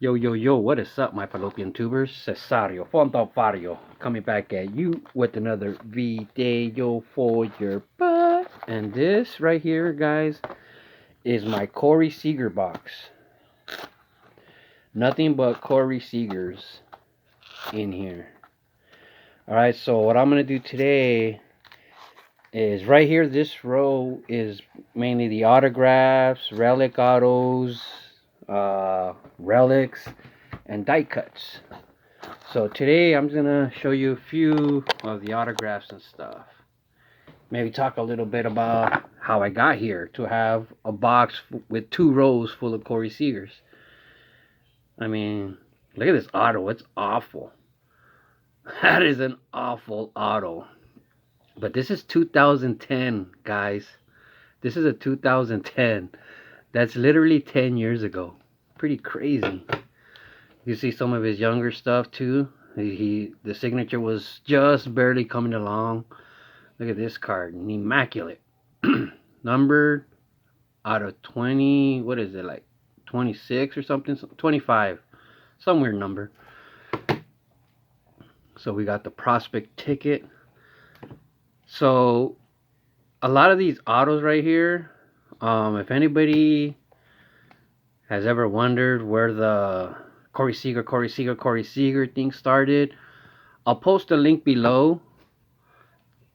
Yo, yo, yo, what is up, my fallopian tubers? Cesario, Fontalfario, coming back at you with another video for your butt. And this right here, guys, is my Corey Seager box. Nothing but Corey Seagers in here. Alright, so what I'm going to do today is right here, this row is mainly the autographs, relic autos, relics, and die cuts. So today I'm gonna show you a few of the autographs and stuff. Maybe talk a little bit about how I got here to have a box with 2 rows full of Corey Seagers. I mean, look at this auto. It's awful. That is an awful auto. But this is 2010, guys. This is a 2010. That's literally 10 years ago. Pretty crazy. You see some of his younger stuff too. The signature was just barely coming along. Look at this card, immaculate, numbered out of 20. What is it, like 26 or something? 25, some weird number. So we got the prospect ticket. So a lot of these autos right here, if anybody has ever wondered where the Corey Seager thing started, I'll post a link below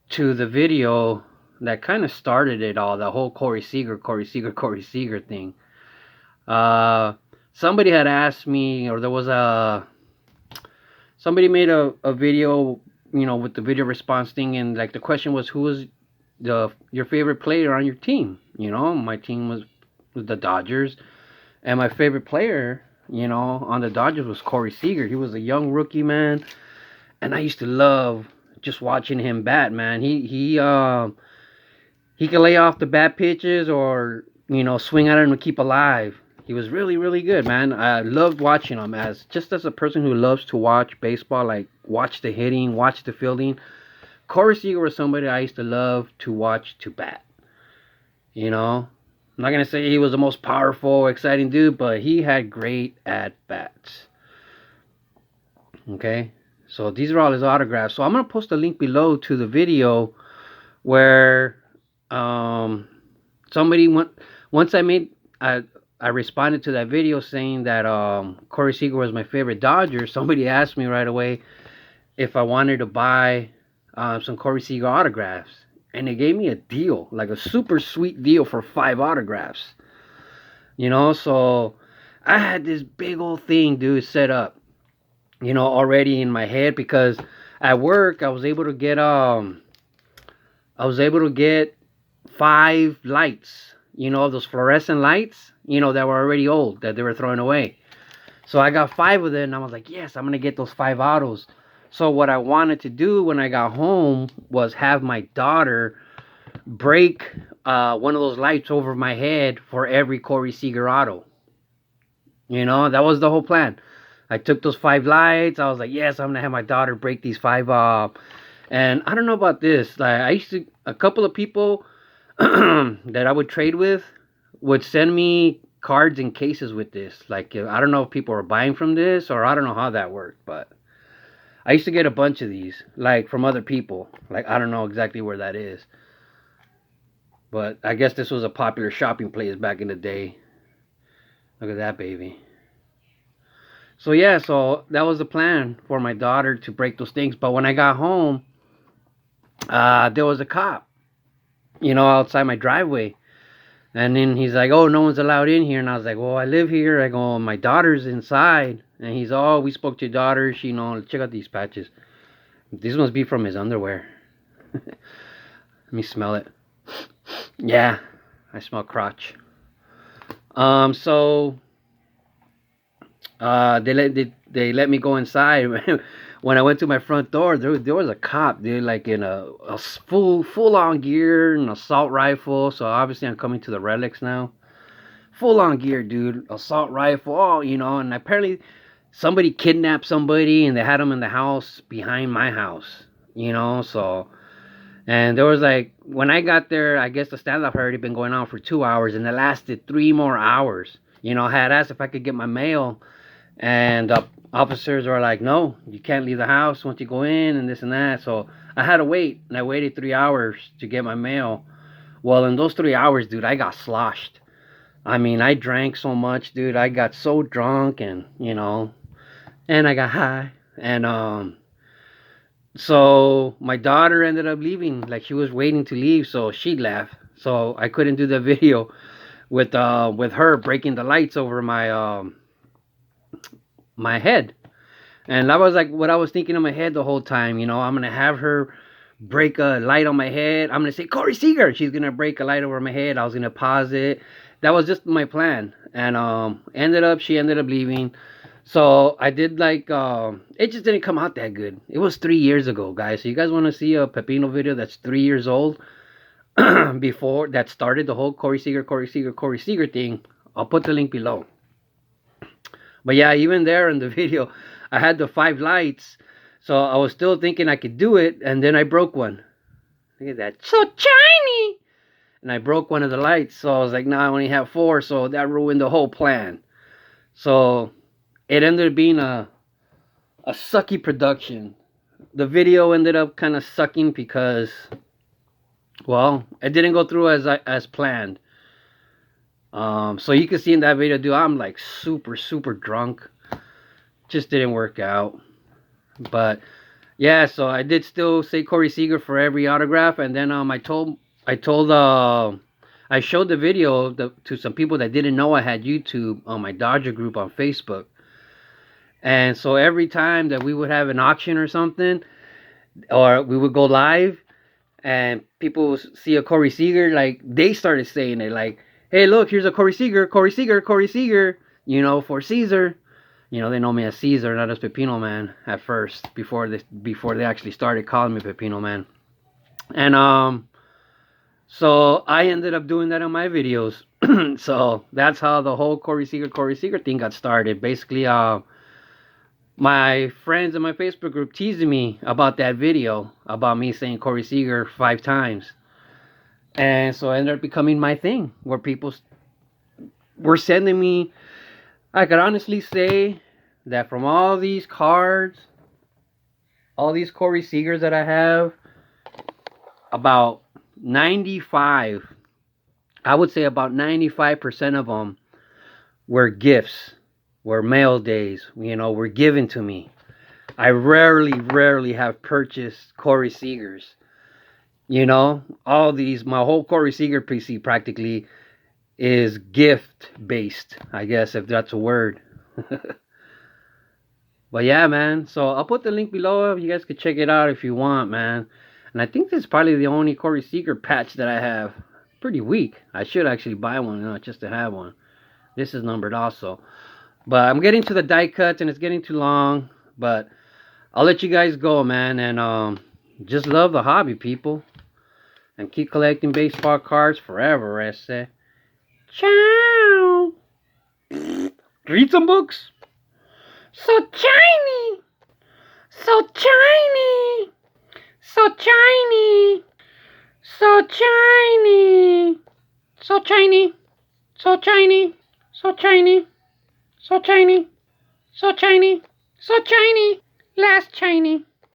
to the video that kind of started it all, the whole Corey Seager thing. Somebody had asked me, or there was somebody made a video, with the video response thing, and like the question was, who was your favorite player on your team? My team was the Dodgers, and my favorite player, on the Dodgers was Corey Seager. He was a young rookie, man, and I used to love just watching him bat, man. He could lay off the bad pitches or swing at him to keep alive. He was really, really good, man. I loved watching him as a person who loves to watch baseball, like watch the hitting, watch the fielding. Corey Seager was somebody I used to love to watch to bat. I'm not gonna say he was the most powerful, exciting dude, but he had great at bats. Okay, so these are all his autographs. So I'm gonna post a link below to the video where somebody once I responded to that video saying that Corey Seager was my favorite Dodger. Somebody asked me right away if I wanted to buy some Corey Seager autographs, and they gave me a deal, like a super sweet deal for 5 autographs. So I had this big old thing, dude, set up, already in my head, because at work I was able to get 5 lights, those fluorescent lights, that were already old, that they were throwing away. So I got 5 of them, and I was like, yes, I'm going to get those 5 autos. So what I wanted to do when I got home was have my daughter break one of those lights over my head for every Corey Seager auto. That was the whole plan. I took those 5 lights. I was like, yes, I'm going to have my daughter break these 5 up. And I don't know about this. A couple of people that I would trade with would send me cards and cases with this. Like, I don't know if people are buying from this, or I don't know how that worked, but I used to get a bunch of these, like, from other people. Like, I don't know exactly where that is, but I guess this was a popular shopping place back in the day. Look at that baby. So yeah, so that was the plan for my daughter to break those things. But when I got home, there was a cop, outside my driveway. And then he's like, oh, no one's allowed in here. And I was like, well, I live here. I go, my daughter's inside. And he's, oh, we spoke to your daughter. Check out these patches. These must be from his underwear. Let me smell it. Yeah, I smell crotch. So they let me go inside. When I went to my front door, there was a cop, dude, like in a full on gear, an assault rifle. So obviously I'm coming to the relics now. Full on gear, dude, assault rifle. Oh, and apparently somebody kidnapped somebody and they had them in the house behind my house. So, and there was like, when I got there, I guess the standoff had already been going on for 2 hours, and it lasted 3 more hours. I had asked if I could get my mail. And the officers were like, no, you can't leave the house once you go in and this and that. So I had to wait, and I waited 3 hours to get my mail. Well, in those 3 hours, dude, I got sloshed. I mean, I drank so much, dude. I got so drunk, and and I got high. And so my daughter ended up leaving. Like, she was waiting to leave, so she left. So I couldn't do the video with her breaking the lights over my head. And that was like what I was thinking in my head the whole time. I'm gonna have her break a light on my head. I'm gonna say Corey Seager. She's gonna break a light over my head. I was gonna pause it. That was just my plan. And she ended up leaving. So I did like it just didn't come out that good. It was 3 years ago, guys. So you guys want to see a Pepino video that's 3 years old before that started the whole Corey Seager thing? I'll put the link below. But yeah, even there in the video, I had the 5 lights, so I was still thinking I could do it, and then I broke one. Look at that, so shiny! And I broke one of the lights, so I was like, I only have 4, so that ruined the whole plan. So it ended up being a sucky production. The video ended up kind of sucking because, well, it didn't go through as planned. So you can see in that video, dude, I'm like super, super drunk. Just didn't work out. But yeah, so I did still say Corey Seager for every autograph. And then I showed the video to some people that didn't know I had YouTube on my Dodger group on Facebook. And so every time that we would have an auction or something, or we would go live, and people see a Corey Seager, like, they started saying it, like, hey, look, here's a Corey Seager, for Caesar. They know me as Caesar, not as Pepino Man at first, before they actually started calling me Pepino Man. And so I ended up doing that on my videos. So that's how the whole Corey Seager thing got started. Basically, my friends in my Facebook group teasing me about that video, about me saying Corey Seager 5 times. And so it ended up becoming my thing, where people were sending me. I could honestly say that from all these cards, all these Corey Seagers that I have, about 95, I would say about 95% of them were gifts, were mail days, were given to me. I rarely have purchased Corey Seagers. All these, my whole Corey Seager PC practically is gift based, I guess, if that's a word. But yeah, man, so I'll put the link below. You guys could check it out if you want, man. And I think this is probably the only Corey Seager patch that I have. Pretty weak. I should actually buy one, just to have one. This is numbered also. But I'm getting to the die cuts, and it's getting too long. But I'll let you guys go, man. And just love the hobby, people. And keep collecting baseball cards forever, I say. Ciao. Read some books. So shiny. So shiny. So shiny. So shiny. So shiny. So shiny. So shiny. So shiny. So shiny. So shiny. Last shiny.